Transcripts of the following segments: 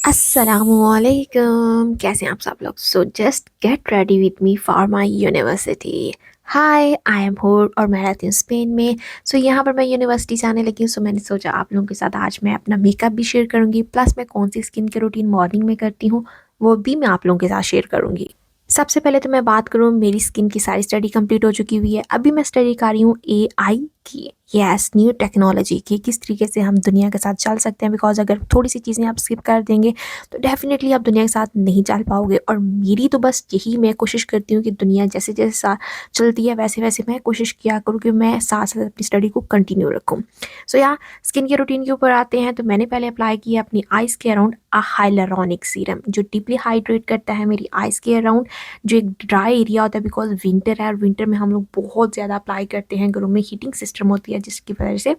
अस्सलामुअलैकुम, कैसे हैं आप सब लोग। So just get ready with me for my university. Hi, I am हूर और मैं रहती हूँ स्पेन में। सो यहाँ पर मैं यूनिवर्सिटी से आने लगी हूँ। सो मैंने सोचा आप लोगों के साथ आज मैं अपना मेकअप भी शेयर करूँगी, प्लस मैं कौन सी स्किन केयर रूटीन मॉर्निंग में करती हूँ वो भी मैं आप लोगों के साथ शेयर करूँगी। सबसे पहले तो मैं बात करूँ, मेरी स्किन की सारी स्टडी कंप्लीट हो चुकी हुई है। अभी मैं स्टडी कर रही हूँ एआई की, यस, न्यू टेक्नोलॉजी की, किस तरीके से हम दुनिया के साथ चल सकते हैं। बिकॉज अगर थोड़ी सी चीज़ें आप स्किप कर देंगे तो डेफिनेटली आप दुनिया के साथ नहीं चल पाओगे। और मेरी तो बस यही मैं कोशिश करती हूँ कि दुनिया जैसे जैसे चलती है वैसे वैसे मैं कोशिश किया करूँ कि मैं साथ साथ अपनी स्टडी को कंटिन्यू रखूँ। सो या स्किन के रूटीन के ऊपर आते हैं, तो मैंने पहले अप्लाई किया अपनी आइज़ के अराउंड हाइलुरोनिक सीरम, जो डीपली हाइड्रेट करता है मेरी आइज़ के अराउंड, जो एक ड्राई एरिया होता है। बिकॉज विंटर है और विंटर में हम लोग बहुत ज़्यादा अप्लाई करते हैं, घरों में हीटिंग सिस्टम होती है जिसकी वजह से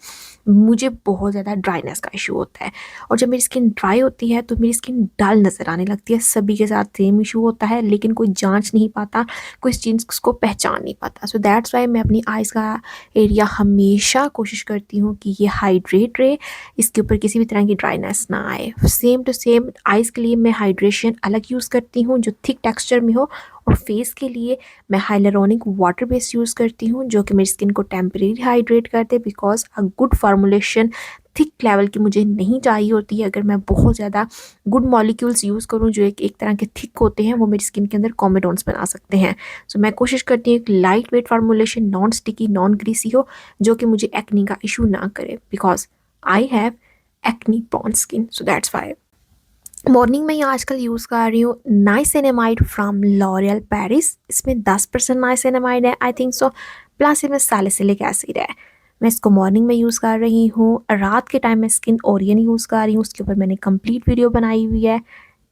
मुझे बहुत ज़्यादा ड्राइनेस का इशू होता है। और जब मेरी स्किन ड्राई होती है तो मेरी स्किन डल नज़र आने लगती है। सभी के साथ सेम इशू होता है, लेकिन कोई जांच नहीं पाता, कोई इस चीज़ को पहचान नहीं पाता। सो दैट्स वाई मैं अपनी आइज़ का एरिया हमेशा कोशिश करती हूँ कि ये हाइड्रेट रहे, इसके ऊपर किसी भी तरह की ड्राइनेस ना आए। सेम टू सेम आइज़ के लिए मैं हाइड्रेशन अलग यूज़ करती हूँ जो थिक टेक्सचर में हो, और फेस के लिए मैं हाइलुरोनिक वाटर बेस यूज़ करती हूँ जो कि मेरी स्किन को टेम्परेरी हाइड्रेट करते। Because a good formulation thick level की मुझे नहीं चाहिए होती है। अगर मैं बहुत ज़्यादा गुड मॉलिक्यूल्स यूज़ करूँ जो एक तरह के थिक होते हैं, वो मेरी स्किन के अंदर कॉमेडोन्स बना सकते हैं। सो मैं कोशिश करती हूँ एक light weight formulation, non sticky, non greasy हो, जो कि मुझे एक्नी का इशू ना करे। Because I have acne prone skin, so that's why. Morning में ही आजकल यूज़ कर रही हूँ नाइसिनेमाइड फ्रॉम लॉरियल पेरिस। इसमें 10% नाइसिनेमाइड है, आई थिंक सो, प्लस इसमें सैलिसिलिक एसिड है। मैं इसको मॉर्निंग में यूज़ कर रही हूँ। रात के टाइम में स्किन ओरियन यूज़ कर रही हूँ, उसके ऊपर मैंने कंप्लीट वीडियो बनाई हुई है।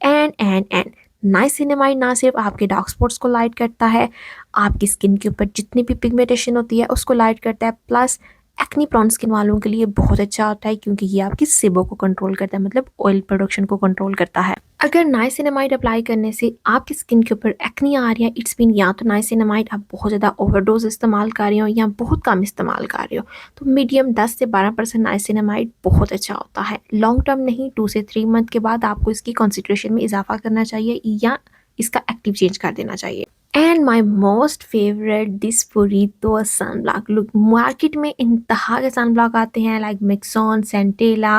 एंड नाइसिनेमाइड ना सिर्फ आपके डार्क स्पॉट्स को लाइट करता है, आपकी स्किन के ऊपर जितनी भी पिगमेंटेशन होती है उसको लाइट करता है, प्लस एक्नी प्रॉन स्किन वालों के लिए बहुत अच्छा होता है क्योंकि ये आपकी सेबो को कंट्रोल करता है, मतलब ऑयल प्रोडक्शन को कंट्रोल करता है। अगर नाइसिनामाइड अप्लाई करने से आपकी स्किन के ऊपर एक्नी आ रही है, इट्स मीन या तो नाइसिनामाइड आप बहुत ज़्यादा ओवरडोज इस्तेमाल कर रहे हो या बहुत कम इस्तेमाल कर रहे हो। तो मीडियम 10 से 12% नाइसिनामाइड बहुत अच्छा होता है। लॉन्ग टर्म नहीं, 2 से 3 मंथ के बाद आपको इसकी कॉन्सेंट्रेशन में इजाफा करना चाहिए या इसका एक्टिव चेंज कर देना चाहिए। And my most favourite this Purito sun block. Look, market में इंतहा के सन ब्लॉक आते हैं, लाइक मिक्सॉन, सेंटेला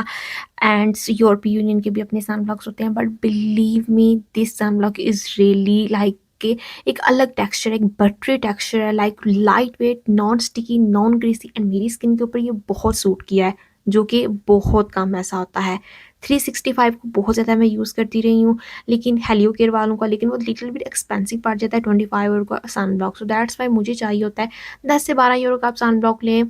एंड यूरोपीय यूनियन के भी अपने सन ब्लॉक्स होते हैं। But believe me, this sun block is really like के एक अलग टेक्सचर, एक बटरी टेक्सचर है, like light weight, non sticky, non greasy, and मेरी स्किन के ऊपर ये बहुत सूट किया है, जो कि बहुत कम ऐसा होता है। 365 को बहुत ज़्यादा मैं यूज़ करती रही हूँ, लेकिन हेलियो केयर वालों का, लेकिन वो लिटिल बिट एक्सपेंसिव पड़ जाता है, 25 यूरो का sun block. So that's why मुझे चाहिए होता है 10 से 12 यूरो का आप सन ब्लॉक लें,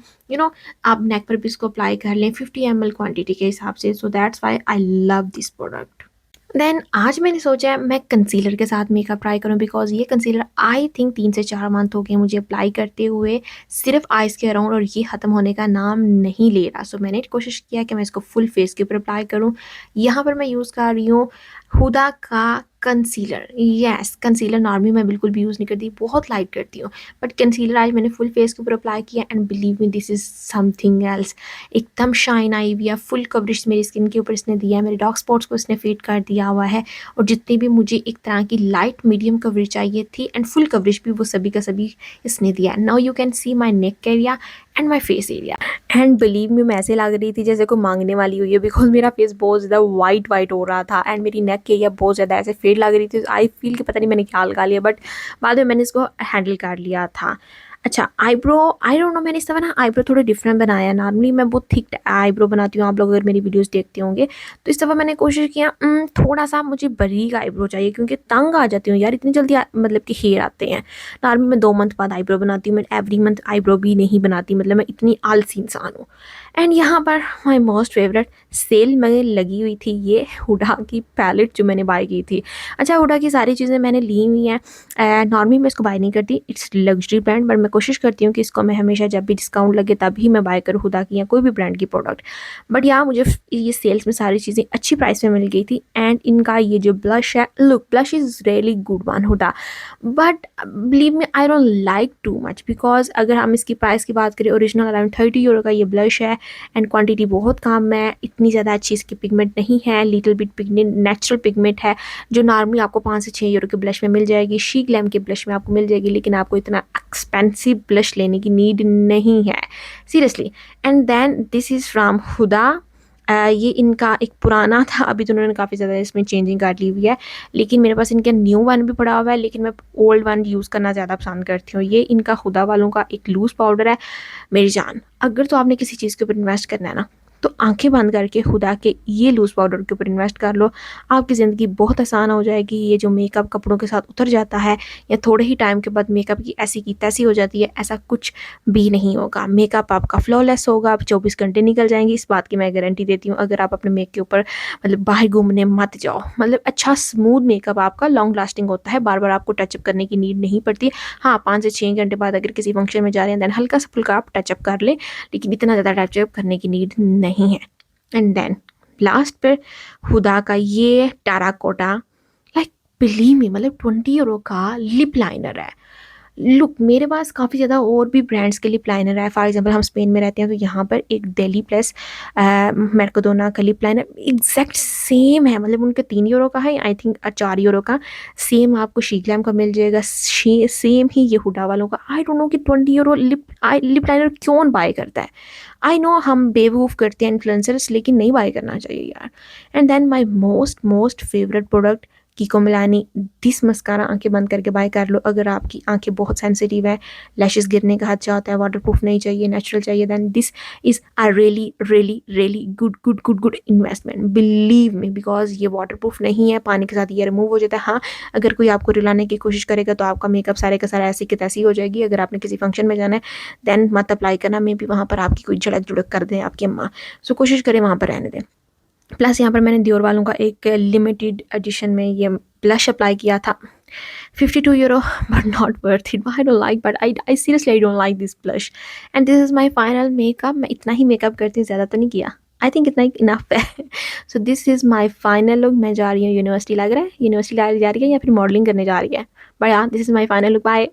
आप नेक पर भी इसको अप्लाई कर लें 50 ml क्वांटिटी के हिसाब से। So that's why I love this product. Then आज मैंने सोचा है मैं कंसीलर के साथ मेकअप ट्राई करूं, बिकॉज ये कंसीलर आई थिंक 3 से 4 मंथ हो गए मुझे अप्लाई करते हुए सिर्फ आइज़ के अराउंड, और ये ख़त्म होने का नाम नहीं ले रहा। सो मैंने कोशिश किया कि मैं इसको फुल फेस के ऊपर अप्लाई करूं। यहाँ पर मैं यूज़ कर रही हूँ हुदा का कंसीलर। यस, कंसीलर नॉर्मली मैं बिल्कुल भी यूज़ नहीं करती, बहुत लाइट करती हूँ, बट कंसीलर आज मैंने फुल फेस के ऊपर अप्लाई किया and believe me, this is something else. एकदम शाइन आई हुई है, फुल कवरेज मेरी स्किन के ऊपर इसने दिया है, मेरे डार्क स्पॉट्स को इसने फेड कर दिया हुआ है, और जितनी भी मुझे एक तरह की लाइट मीडियम कवरेज चाहिए थी एंड फुल कवरेज भी, वो सभी का सभी इसने दिया। Now you can see my neck area and my face area. And believe me, मैं ऐसे लग रही थी जैसे कोई मांगने वाली हुई है, बिकॉज मेरा फेस बहुत ज़्यादा वाइट वाइट हो रहा था एंड मेरी नेक एरिया बहुत ज़्यादा ऐसे फेड लग रही थी। आई फील कि पता नहीं मैंने क्या लगा लिया, बट बाद में मैंने इसको हैंडल कर लिया था। अच्छा, आईब्रो, आई डोंट नो, मैंने इस दफ़ा ना आईब्रो थोड़े डिफरेंट बनाया है। नॉर्मली मैं बहुत थिक आईब्रो बनाती हूँ, आप लोग अगर मेरी वीडियोस देखते होंगे, तो इस दफ़ा मैंने कोशिश किया थोड़ा सा मुझे बारीक आईब्रो चाहिए, क्योंकि तंग आ जाती हूँ यार, इतनी जल्दी मतलब कि हेयर आते हैं। नॉर्मली मैं 2 मंथ बाद आईब्रो बनाती हूँ, मैं एवरी मंथ आईब्रो भी नहीं बनाती, मतलब मैं इतनी आलसी इंसान हूँ। एंड यहाँ पर माई मोस्ट फेवरेट सेल में लगी हुई थी ये हुडा की पैलेट जो मैंने बाय की थी। अच्छा, हुडा की सारी चीज़ें मैंने ली हुई हैं। नॉर्मली मैं इसको बाय नहीं करती, इट्स लग्जरी ब्रांड, बट मैं कोशिश करती हूँ कि इसको मैं हमेशा जब भी डिस्काउंट लगे तभी मैं बाय करूँ हुडा की या कोई भी ब्रांड की प्रोडक्ट। बट यहाँ मुझे ये सेल्स में सारी चीज़ें अच्छी प्राइस में मिल गई थी। एंड इनका ये जो ब्लश है, look, blush is really good one Huda, but believe me, I don't like too much, because अगर हम इसकी प्राइस की बात करें, ओरिजिनल अराउंड 30 यूरो का ये ब्लश है, एंड क्वांटिटी बहुत कम है, इतनी ज़्यादा अच्छी इसकी पिगमेंट नहीं है, little bit pigment natural pigment है जो नॉर्मली आपको 5 से 6 यूरो के ब्लश में मिल जाएगी, शी ग्लैम के ब्लश में आपको मिल जाएगी, लेकिन आपको इतना एक्सपेंसिव ब्लश लेने की नीड नहीं है seriously. And then this is from Huda. ये इनका एक पुराना था, अभी तो उन्होंने काफ़ी ज़्यादा इसमें चेंजिंग कर ली हुई है, लेकिन मेरे पास इनका न्यू वन भी पड़ा हुआ है, लेकिन मैं ओल्ड वन यूज़ करना ज़्यादा पसंद करती हूँ। ये इनका खुदा वालों का एक लूज़ पाउडर है। मेरी जान, अगर तो आपने किसी चीज़ के ऊपर इन्वेस्ट करना है ना, तो आंखें बंद करके खुदा के ये लूज़ पाउडर के ऊपर इन्वेस्ट कर लो, आपकी ज़िंदगी बहुत आसान हो जाएगी। ये जो मेकअप कपड़ों के साथ उतर जाता है या थोड़े ही टाइम के बाद मेकअप की ऐसी की तैसी हो जाती है, ऐसा कुछ भी नहीं होगा। मेकअप आपका फ्लॉलेस होगा, आप 24 घंटे निकल जाएंगी, इस बात की मैं गारंटी देती हूँ। अगर आप अपने मेक के ऊपर मतलब बाहर घूमने मत जाओ, मतलब अच्छा स्मूथ मेकअप आपका लॉन्ग लास्टिंग होता है, बार बार आपको टचअप करने की नीड नहीं पड़ती। हाँ, 5 से 6 घंटे बाद अगर किसी फंक्शन में जा रहे हैं दैन हल्का सा फुल्का आप टचअप कर लें, लेकिन इतना ज़्यादा टचअप करने की नीड नहीं है। एंड देन लास्ट पर हुदा का ये टेराकोटा, लाइक बिलीव मी, मतलब 20 यूरो का लिप लाइनर है। लुक, मेरे पास काफ़ी ज़्यादा और भी ब्रांड्स के लिप लाइनर है। फॉर एग्जांपल हम स्पेन में रहते हैं, तो यहाँ पर एक डेली प्लस मेर्केडोना का लिप लाइनर एग्जैक्ट सेम है, मतलब उनका 3 यूरो का है, आई थिंक 4 यूरो का। सेम आपको शीग्लैम का मिल जाएगा, सेम ही ये हुडा वालों का। आई डोंट नो कि 20 यूरो लिप लाइनर कौन बाय करता है। आई नो हम बेवकूफ़ करते हैं इन्फ्लुएंसर्स, लेकिन नहीं बाय करना चाहिए यार। And then my most most favourite product Kiko Milano, this mascara आंखें बंद करके बाय कर लो। अगर आपकी आंखें बहुत सेंसिटिव है, लैशेस गिरने का खदशा होता है, वाटरप्रूफ नहीं चाहिए, नेचुरल चाहिए, then this is a really really really good good good good investment, believe me. Because ये वाटरप्रूफ नहीं है, पानी के साथ ये रिमूव हो जाता है। हाँ, अगर कोई आपको रिलाने की कोशिश करेगा तो आपका मेकअप सारे का सारा ऐसी की तैसी हो जाएगी। अगर आपने किसी फंक्शन में जाना है देन मत अप्लाई करना, मे भी वहाँ पर आपकी कोई झड़क झुड़क कर दें आपकी अम्मा, सो कोशिश करें वहाँ पर रहने दें। प्लस यहाँ पर मैंने दियोर वालों का एक लिमिटेड एडिशन में ये ब्लश अप्लाई किया था, 52 euro, but not worth it. I don't like, but I seriously I don't like this blush. And this is my final makeup. मैं इतना ही मेकअप करती हूँ, ज़्यादा तो नहीं किया, आई थिंक इतना ही इनफ है। So this is my final look. मैं जा रही हूँ यूनिवर्सिटी, लग रहा है यूनिवर्सिटी जा रही है या फिर मॉडलिंग करने जा रही है, बट हाँ, this is my final look. Bye.